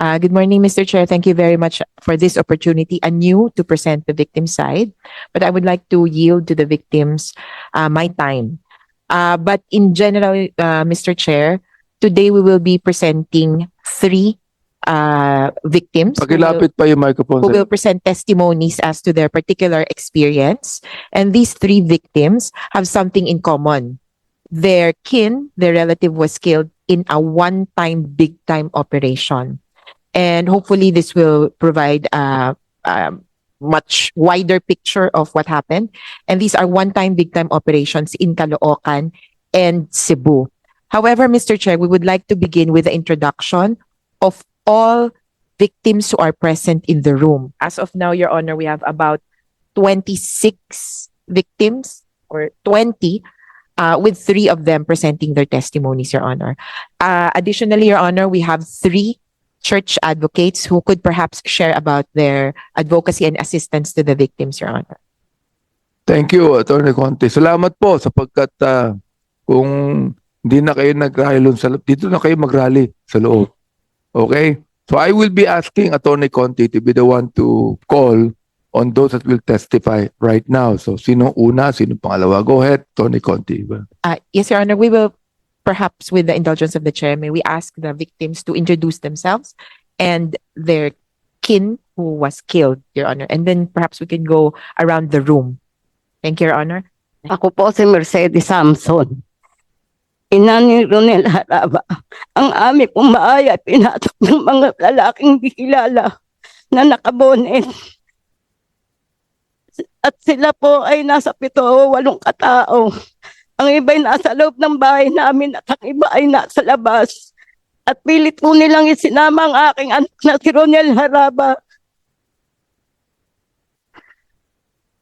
Good morning, Mr. Chair. Thank you very much for this opportunity, anew to present the victim side. But I would like to yield to the victims my time. But in general, Mr. Chair, today we will be presenting three victims Pakilapit pa yung microphone. who will present testimonies as to their particular experience. And these three victims have something in common. Their relative was killed in a one-time, big-time operation. And hopefully this will provide a much wider picture of what happened. And these are one-time, big-time operations in Caloocan and Cebu. However, Mr. Chair, we would like to begin with the introduction of all victims who are present in the room. As of now, Your Honor, we have about 26 victims or 20, with three of them presenting their testimonies, Your Honor. Additionally, Your Honor, we have three church advocates who could perhaps share about their advocacy and assistance to the victims, Your Honor. Thank you, Attorney Conte. Salamat po sapagkat kung hindi na kayo nag-rally sa loob, dito na kayo mag-rally sa loob. Okay? So I will be asking Attorney Conte to be the one to call on those that will testify right now. So sino una, sino pangalawa? Go ahead, Attorney Conte. Yes, Your Honor, we will perhaps with the indulgence of the chair, may we ask the victims to introduce themselves and their kin who was killed, Your Honor. And then perhaps we can go around the room. Thank you, Your Honor. Ako po si Mercedes Samson. Ina ni Ronel Haraba. Ang aming umaaya ay pinatok ng mga lalaking di kilala na nakabonet. At sila po ay nasa 7 o 8 katao. Ang iba ay nasa loob ng bahay namin at ang iba ay nasa labas. At pilit po nilang isinama ang aking anak na si Ronel Haraba.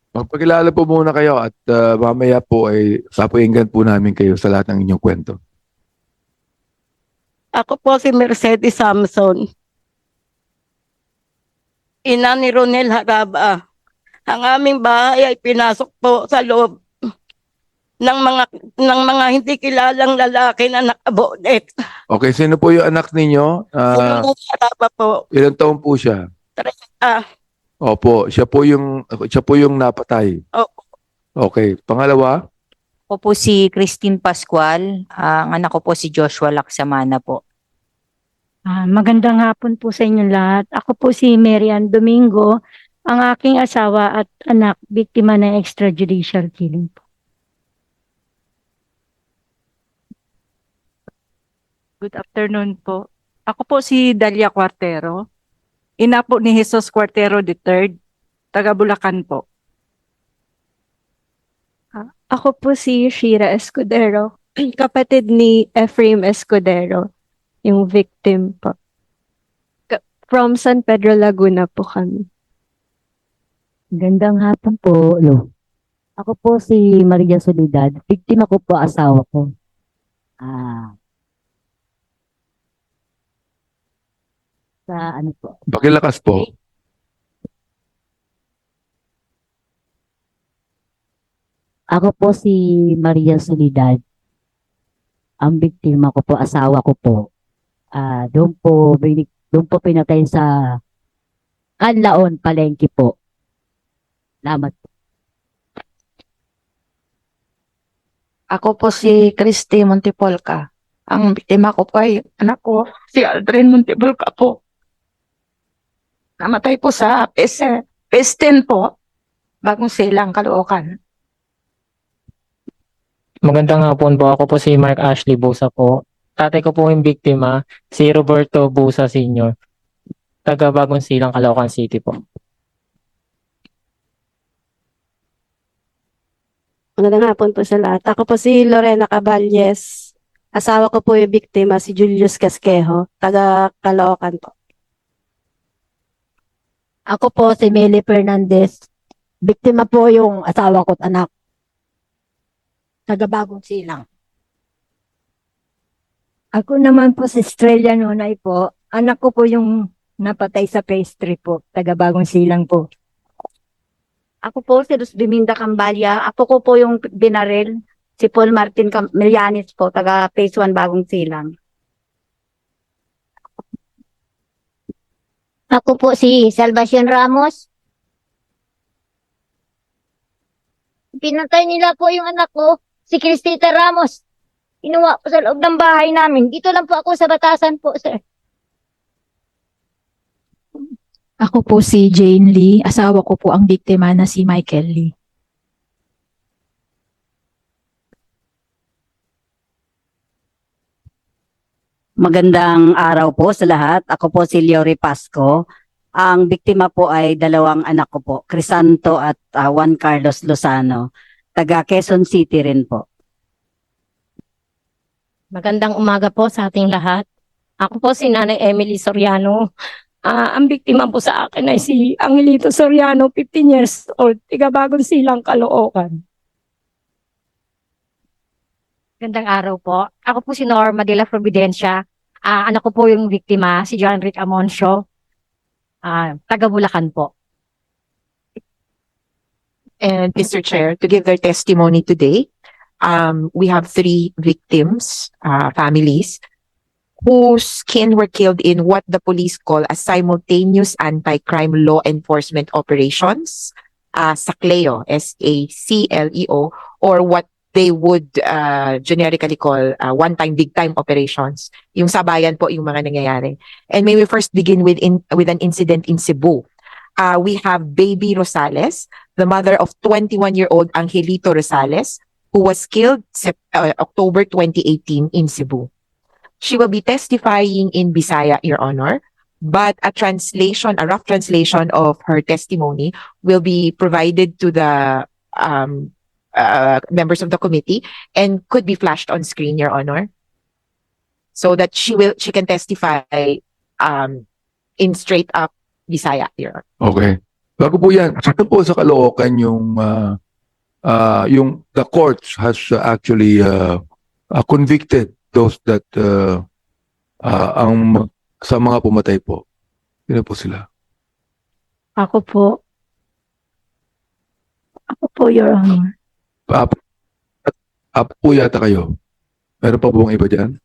Magpakilala po muna kayo at mamaya po ay papakinggan po namin kayo sa lahat ng inyong kwento. Ako po si Mercedes Samson. Ina ni Ronel Haraba. Ang aming bahay ay pinasok po sa loob ng mga hindi kilalang lalaki na nakabonet. Okay, sino po yung anak ninyo? Ronel Haraba po. Ilang taon po siya? 30. Opo, siya po yung napatay. Opo. Okay, pangalawa? Ako po si Christine Pascual. Ang anak ko po si Joshua Laksamana po. Magandang hapon po sa inyo lahat. Ako po si Marian Domingo, ang aking asawa at anak, biktima ng extrajudicial killing po. Good afternoon po. Ako po si Dalia Cuartero. Ina po ni Jesus Cuartero III, taga Bulacan po. Ako po si Shira Escudero, kapatid ni Ephraim Escudero, yung victim po. From San Pedro, Laguna po kami. Gandang hapon po, Lo. Ako po si Maria Soledad. Biktima ko po asawa ko. Sa ano po? Pakilakas po. Ako po si Maria Soledad. Ang biktima ko po, asawa ko po. Doon po pinatay sa Canlaon, Palengke po. Salamat po. Ako po si Christy Montipolca. Ang biktima ko po ay anak ko, si Aldrin Montipolca po. Namatay po sa P10 po, Bagong Silang, Caloocan. Magandang hapon po. Ako po si Mark Ashley Busa po. Tatay ko po yung biktima, si Roberto Busa Sr. Taga Bagong Silang, Caloocan City po. Magandang hapon po sa lahat. Ako po si Lorena Caballes. Asawa ko po yung biktima, si Julius Casquejo, taga Caloocan po. Ako po si Meli Fernandez. Biktima po yung asawa ko at anak. Taga Bagong Silang. Ako naman po si Estrella Nonay po. Anak ko po yung napatay sa phase 3 po, taga Bagong Silang po. Ako po si Luz Biminda Cambalia. Ako ko po yung binaril, si Paul Martin Milianis po, taga phase 1 Bagong Silang. po si Salvacion Ramos. Pinatay nila po yung anak ko, si Cristita Ramos. Inuwa po sa loob ng bahay namin. Dito lang po ako sa Batasan po, sir. Ako po si Jane Lee. Asawa ko po ang biktima na si Michael Lee. Magandang araw po sa lahat. Ako po si Leory Pasco. Ang biktima po ay dalawang anak ko po, Crisanto at Juan Carlos Lozano. Taga Quezon City rin po. Magandang umaga po sa ating lahat. Ako po si Nanay Emily Soriano. Ang biktima po sa akin ay si Angelito Soriano, 15 years old, tiga Bagong Silang, Caloocan. Magandang araw po. Ako po si Norma de la Providencia. Anak ko po yung biktima, si John Rick Amoncio. Taga Bulacan po. And Mr. Chair, to give their testimony today, we have 3 victims, families, whose kin were killed in what the police call a simultaneous anti-crime law enforcement operations, SACLEO, SACLEO, or what they would generically call one-time big-time operations. Yung sabayan po yung mga nangyayari. And may we first begin with an incident in Cebu. We have Baby Rosales, the mother of 21-year-old Angelito Rosales, who was killed October 2018 in Cebu. She will be testifying in Bisaya, Your Honor, but a rough translation of her testimony will be provided to the members of the committee and could be flashed on screen, Your Honor, so that she can testify in straight up Bisaya, Your Honor. Okay. Bago po yan, saan po sa Caloocan yung the courts has actually convicted those that sa mga pumatay po? Sino po sila? Ako po, Your Honor. Apo po yata kayo. Meron pa po bang iba dyan?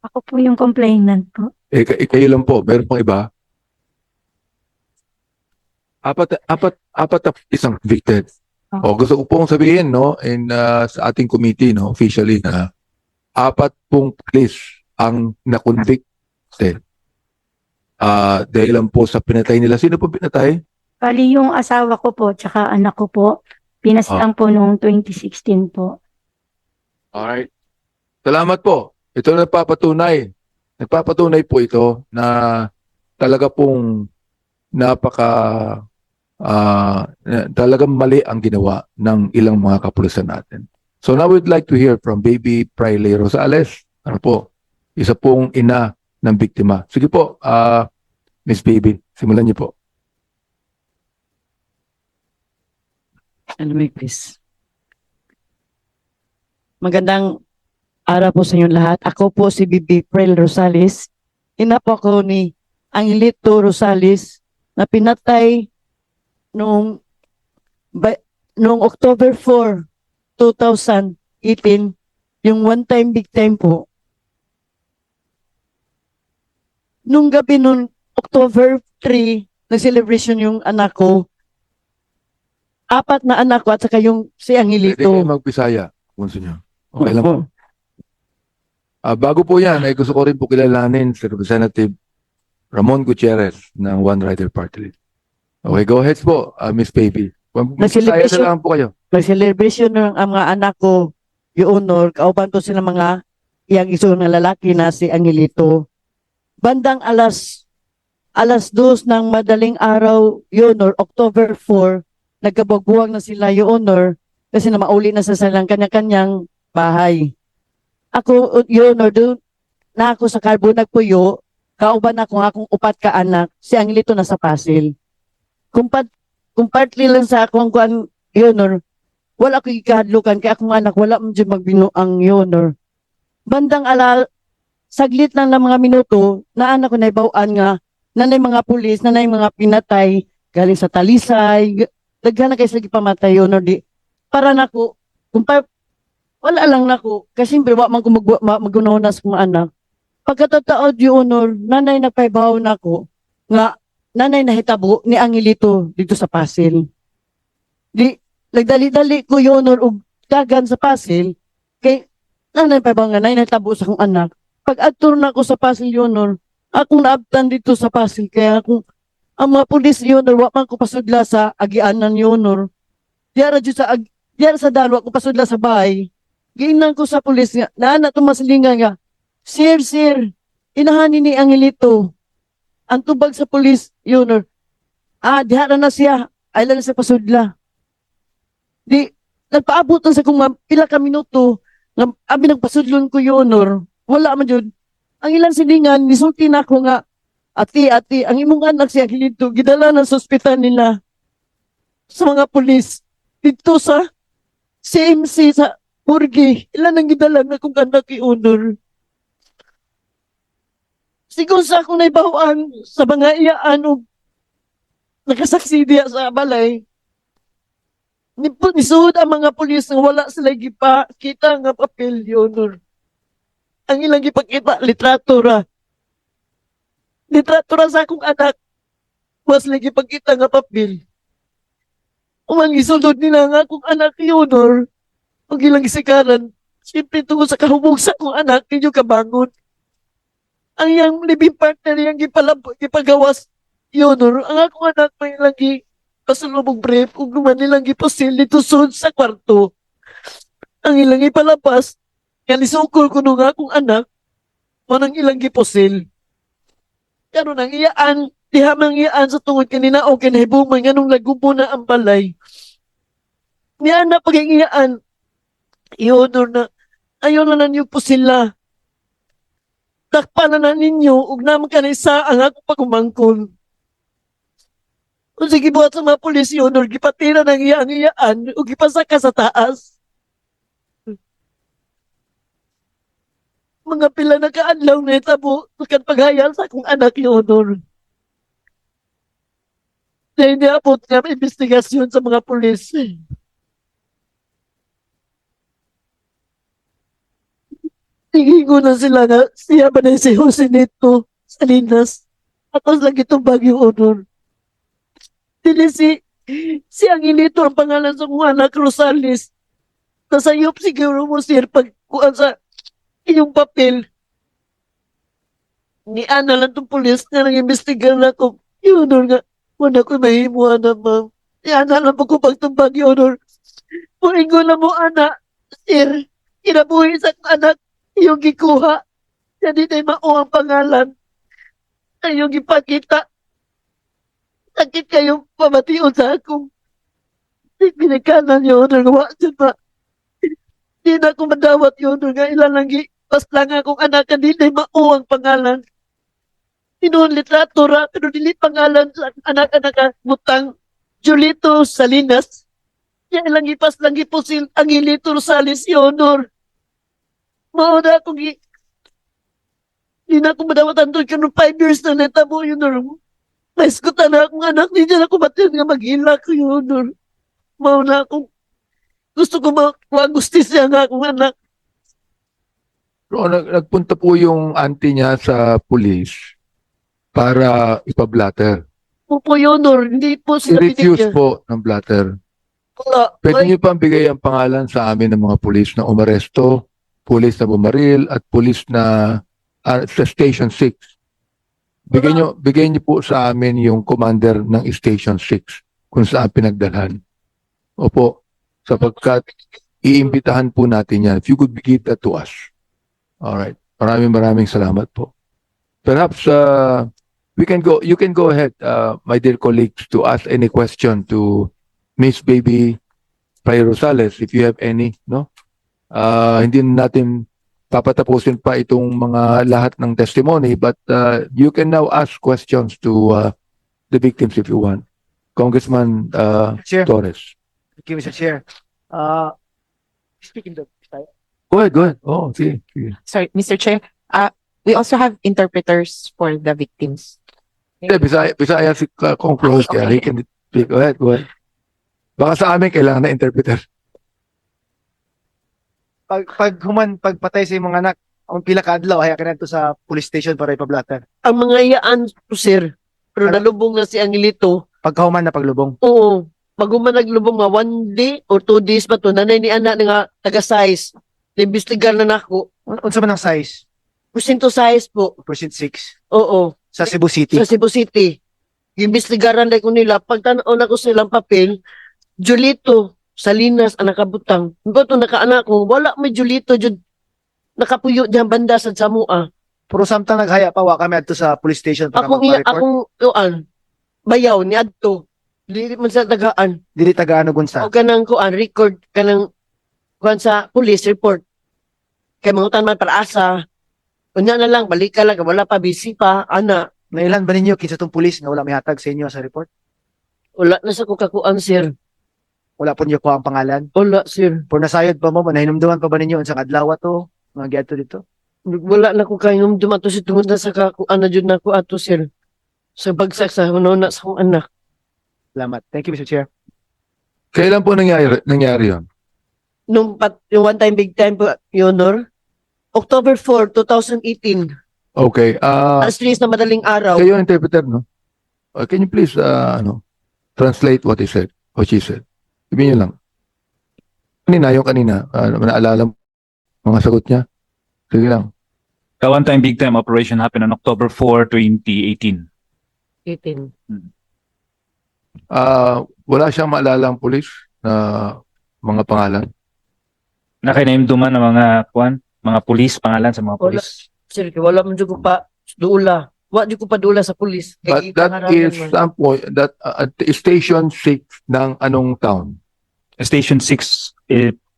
Ako po yung complainant po. Kayo lang po. Meron pang iba? Apat na isang convicted. O gusto ko pong sabihin, no, sa ating committee, no, officially na 4 pong police ang na-convicted. Dahil lang po sa pinatay nila. Sino po pinatay? Bali yung asawa ko po, tsaka anak ko po, pinaslang po noong 2016 po. Alright. Salamat po. Ito nagpapatunay. Nagpapatunay po ito na talaga pong talagang mali ang ginawa ng ilang mga kapulisan natin. So now we'd like to hear from Baby Priley Rosales. Ano po? Isa pong ina ng biktima. Sige po, Miss Baby, simulan niyo po. Magandang araw po sa inyong lahat. Ako po si Bibi Prel Rosales. Ina po ako ni Angelito Rosales na pinatay noong October 4, 2018, yung one-time big time po. Nung gabi noong October 3, nag-celebration yung anak ko. 4 na anak ko at saka yung si Pwede Angelito. kayo mag-Bisaya, kung gusto niyo. Okay lang po. Bago po yan, ay gusto ko rin po kilalanin si Representative Ramon Gutierrez ng One Rider Party List. Okay, go ahead po, Miss Baby. Bisaya na lang po kayo. Nag-celebration ng ang mga anak ko, yung honor, kauban ko sila mga iyang iso na lalaki na si Angelito. Bandang alas 2 ng madaling araw, yung honor, October 4, nagkabagbuwag na sila yung honor kasi na mauli na sa silang kanya-kanyang bahay. Ako, yung honor, doon na ako sa karbo nagpuyo, kauban ako akong 4 ka anak, si Angelito nasa Pasil. Kung partly lang sa akong kuan honor, wala ko ikahadlukan kay akong anak, wala man dyan magbinuang honor. Bandang saglit lang ng mga minuto, na anak ko na ibawaan nga, nanay mga pulis, nanay mga pinatay, galing sa Talisay, daghan na kayo sa pamatay honor di. Para nako, wala lang nako, kasi siyempre wa man ko magunaw na sa mga anak. Pagkatataod yung honor, nanay nagpaibaw nako, nga nanay nahitabo ni Angelito dito sa Pasil. Di, nagdali-dali ko yun og dagan sa Pasil, kay nanay pa ba nga nahitabo sa akong anak. Pag adto na ako sa Pasil yun, akong naabtan dito sa Pasil, kaya akong ang mga pulis yun, wa man ko pasudla sa agianan yun, diara sa dalo ako pasudla sa bahay. Giinan ko sa pulis nga, na tumasilingan nga, Sir, inahani ni Angelito. Ang tubag sa pulis, yun, dihara na siya, ay lang sa pasudla. Di, nagpaabot na sa kung pila ka minuto, nga, abi nagpasudlon ko yun, wala man yun. Ang ilang silingan, nisulti na ako nga, ati, ang imong anak si Angelito, gidala na sa ospital nila sa mga pulis. Dito sa CMC sa Burgi, ilan ang gidala na kung anak i-honor. Siguro sa akong naibawaan sa mga iyaan o nakasaksi diya sa balay, nisuod ang mga pulis nga wala sila kita nga papel yun. Ang ilang gipakita, litratura. Litratura sa akong anak, was lagi pagkita nga papel. Umang isulod nila nga akong anak yun, ang ilang isikaran, siyempre tungo sa kahubog sa akong anak, ninyo kabangon. Ang iyang living partner yung gipagawas yun, ang akong anak may lagi pasalubong brief, kung naman nilang gipasil dito sunod sa kwarto. Ang ilang ipalabas, kanisukol ko nung akong anak, manang ilang gipasil. Kano nang iyaan, diha mang iyaan sa tungod kanina o kinahibuman nga nung nagumpo na ang balay. Niya na pag-iyaan, i-honor na, ayaw na ninyo po sila. Takpan na ninyo, ug naman ka na isa ang ako pagumangkon. Kung sige buhat sa mga pulis yun, or gipatira ng iyaan, o gipasaka sa taas. Mga pila na kaadlaw na itabo, kan paghayal sa akong anak yun, na iniabot nga investigasyon sa mga pulis. Tingin ko na sila nga, siya ba na si Jose Neto Salinas. Atos lang itong Baguio Honor. Dili si Angelito ang pangalan sa kong anak, Rosales. Nasayop siguro mo, sir, pagkuhan sa iyong papel. Ni Ana lang itong pulis nga nang-imbestigar na ako. Yun, Honor nga, wala ko mahimuha na, ma'am. Ni Ana lang pagkupag itong Baguio Honor. Puringo na mo, Ana, sir, kinabuhi sa anak, yung gikuha. Hindi tayo mao ang pangalan. Ayong ipakita. Sakit kayong pamatiyon sa akong. Pinagkanan yun. Nagawa dyan ba? Hindi na ako madawat yun. Nga ilan lang pas lang akong anak. Hindi tayo mao ang pangalan. Inuun literatura. Pero dili pangalan sa anak-anak butang Julito Salinas. Yan lang ipas lang ipusil ang Angelito Rosales yun. Mauna akong hindi na ako madawatan doon kano 5 years na netabo yun. Naiskutan na akong anak, hindi na ako matiyan nga maghila ko yun. Mauna akong gusto ko magustisya nga akong anak. So, nagpunta po yung auntie niya sa police para ipablatter. Opo yun, hindi po sila I-refuse po ng blatter. Wala. Pwede niyo pa bigay ang pangalan sa amin ng mga police na umaresto, police na bumaril, at police na sa Station 6. Bigay niyo po sa amin yung commander ng Station 6 kung saan pinagdalhan. Opo, sapagkat iimbitahan po natin yan. If you could give that to us. Alright. Maraming salamat po. Perhaps you can go ahead, my dear colleagues, to ask any question to Miss Baby Prayer Rosales if you have any, no? Hindi natin papatapusin pa itong mga lahat ng testimony, but you can now ask questions to the victims if you want. Congressman Chair. Torres. Thank you, Mr. Chair. Speaking of Go ahead. Oh, sige. Sorry, Mr. Chair. We also have interpreters for the victims. Hindi, Bisaya si Kong Flores, kaya he can speak. Go ahead. Baka sa amin kailangan na interpreter. pagpatay sa imong anak, ang pila ka adlaw haya ka to sa police station para ipablatter. Ang mga iyaan po, sir, pero nalubong na si Angelito. Pagkahuman na paglubong. Oo. Pag naglubong nga 1 day or 2 days pa to, nanay ni anak nga taga-size. Imbestigar na nako. Unsa man ang size? Percento size po. Percent 6. Oo. Sa Cebu City. Sa Cebu City. Imbestigaran dahil ko nila. Pagtanaw na ko silang papel, Julito, Salinas, ang nakabutang. Bato nakaanak ko, wala may Julito, nakapuyo dyan banda sa Samua. Pero samtang naghaya pa wa kami adto sa police station para magpa-report. Akong bayaw ni adto. Dili man sa tagaan. Dili taga-ano gunsa. O kanang record kanang kuan sa police report. Kay mangutan man para asa. Unya na lang balik ka lang wala pa busy pa ana. Nailan ba ninyo kinsa tong police nga wala may hatag sa inyo sa report? Wala na sa kukakuan sir. Wala po niyo ko ang pangalan. Wala sir. Por nasayod pa mo, nahinumduman pa ba ninyo unsang adlaw to? Mga giadto dito. Wala na ko kayong dumato si tungod na sa kakuan na jud na ko ato sir. Sa bagsak sa hunona sa akong anak. Salamat. Thank you, Mr. Chair. Kailan po nangyari yun? Yung one time big time po, Yonor, October 4, 2018. Okay. Alas 3 na madaling araw. Kayo ang interpreter, no? Can you please, translate what he said, what she said? Sabihin niyo lang. Yung kanina, naalala mo mga sagot niya? Sige lang. The one-time big-time operation happened on October 4, 2018. 18. Wala siyang maalala ang pulis na mga pangalan? Nakinahimduman ng mga pulis, pangalan sa mga Wala. pulis. Sir, wala man jud ko pa duula. Wa jud ko pa duula sa pulis. But that is some point, that Station 6 ng anong town? Station 6,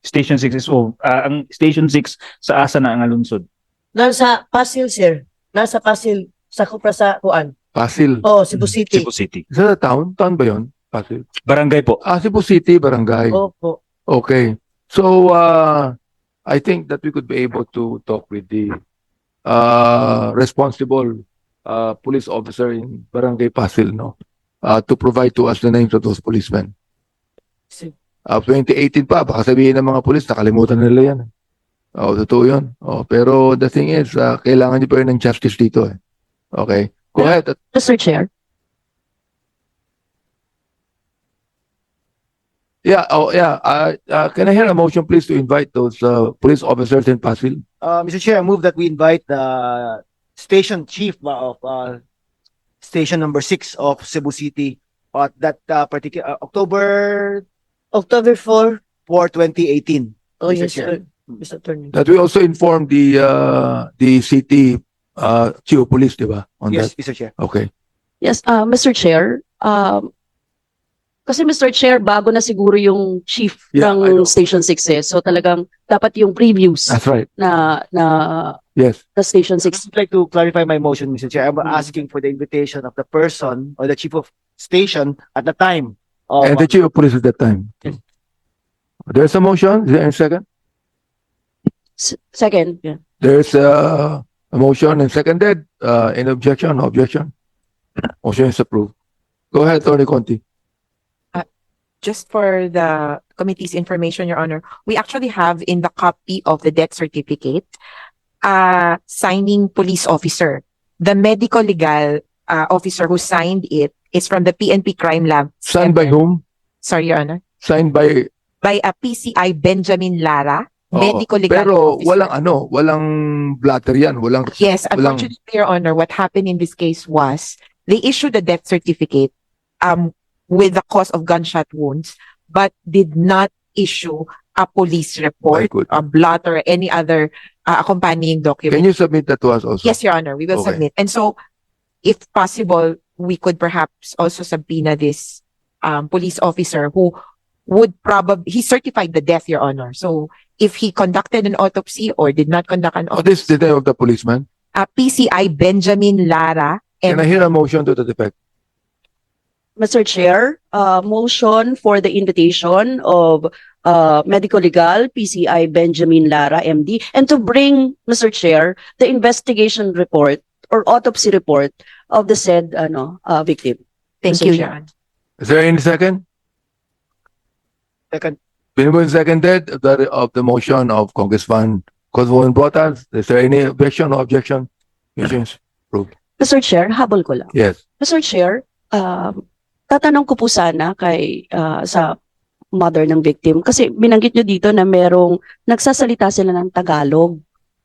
Station 6 is ang Station 6 sa asa na ang alunsod. Nasa Pasil, sir. Nasa Pasil. Sa kupra sa kuan. Pasil. Oh, Cebu City. Cebu City. Sa town? Town ba yun? Pasil. Barangay po. Cebu City, barangay. Opo. Okay. So, I think that we could be able to talk with the responsible police officer in Barangay Pasil, no? To provide to us the names of those policemen. 2018 pa, baka sabihin ng mga police, nakalimutan na nila yan. Totoo yun. Pero the thing is, kailangan niyo pa rin ng justice dito. Okay? Go ahead. Mr. Chair. Yeah, can I hear a motion, please, to invite those police officers in Pasil? Mr. Chair, I move that we invite the station chief of station number 6 of Cebu City at that particular October 4, 2018. Oh, Mr. yes, Chair. sir. Mr. Attorney. That we also inform the city chief of police, di ba? On Yes, that. Mr. Chair. Okay. Yes, Mr. Chair. Kasi Mr. Chair, bago na siguro yung chief Yeah, I know. ng Station 6 eh. So talagang dapat yung previews That's right. na Yes. Station I 6. would like to clarify my motion, Mr. Chair. I'm asking for the invitation of the person or the chief of station at the time of And the chief of police at that time. There's a motion. Is there a second? Second. Yeah. There's a motion and seconded. Any objection? No objection. Motion is approved. Go ahead, Attorney Conti. Just for the committee's information, Your Honor, we actually have in the copy of the death certificate, signing police officer. The medical legal officer who signed it is from the PNP Crime Lab. Signed by whom? Sorry, Your Honor. Signed by... By a PCI Benjamin Lara, Oo. medical legal Pero officer. walang blatter yan. Yes, walang- unfortunately, Your Honor, what happened in this case was they issued the death certificate with the cause of gunshot wounds, but did not issue a police report, Very good. a blot, or any other accompanying document. Can you submit that to us also? Yes, Your Honor, we will Okay. submit. And so, if possible, we could perhaps also subpoena this police officer who would he certified the death, Your Honor. So, if he conducted an autopsy or did not conduct an Oh, this is autopsy, the name of the policeman. PCI Benjamin Lara, Can I hear a motion to that effect? Mr. Chair, motion for the invitation of medical legal PCI Benjamin Lara MD and to bring, Mr. Chair, the investigation report or autopsy report of the said victim. thank Mr. you, Chair. Your Honor. Is there any second? Second. Been moved and seconded of the motion of Congressman Cosmo Brotas. Is there any objection or objection? Motion is approved. Mr. Chair, habol ko lang. Yes. Mr. Chair, tatanong ko po sana kay sa mother ng victim kasi binanggit nyo dito na merong nagsasalita sila ng Tagalog,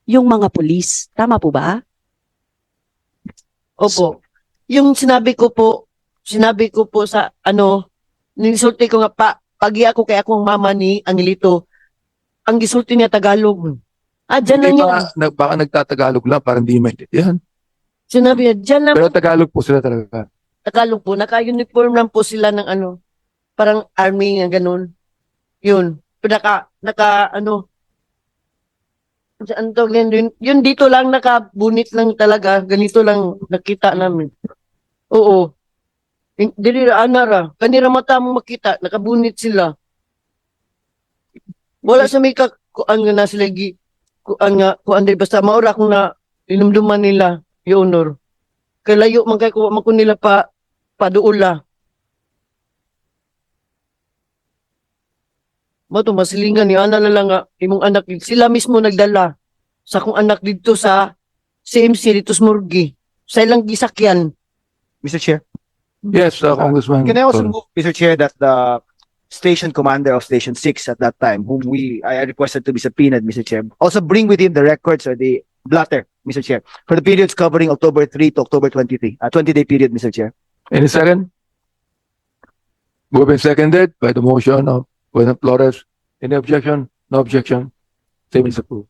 yung mga pulis. Tama po ba? Opo. Yung sinabi ko po sa nisulti ko nga pagi ako kay akong mama ni Angelito, ang gisulti niya Tagalog. Dyan lang Hindi yan. baka nagtatagalog lang para hindi maintindihan. Sinabi niya, dyan lang Pero Tagalog po sila talaga. Tagalog po. Naka-uniform lang po sila ng parang army nga ganun. Yun. Yun dito lang nakabunit lang talaga. Ganito lang nakita namin. Oo. Dili ra anara. Kanira mata mo makita. Nakabunit sila. Wala sa may kuan nga na sila kuan diri basta maura kung na inumduman nila yung honor. Kalayo man kay kuha man ko nila paduula. Mato masilingan ni ana na lang nga imong anak sila mismo nagdala sa akong anak dito sa CMC dito sa Murgi. Sa ilang gisakyan. Mr. Chair. Yes, Congressman. Can I also Sorry. move, Mr. Chair, that the station commander of Station 6 at that time, whom I requested to be subpoenaed, Mr. Chair, also bring with him the records or the blotter, Mr. Chair, for the periods covering October 3 to October 23, a 20-day period, Mr. Chair. Any second? Moved and seconded by the motion of President Flores. Any objection? No objection. Same is approved.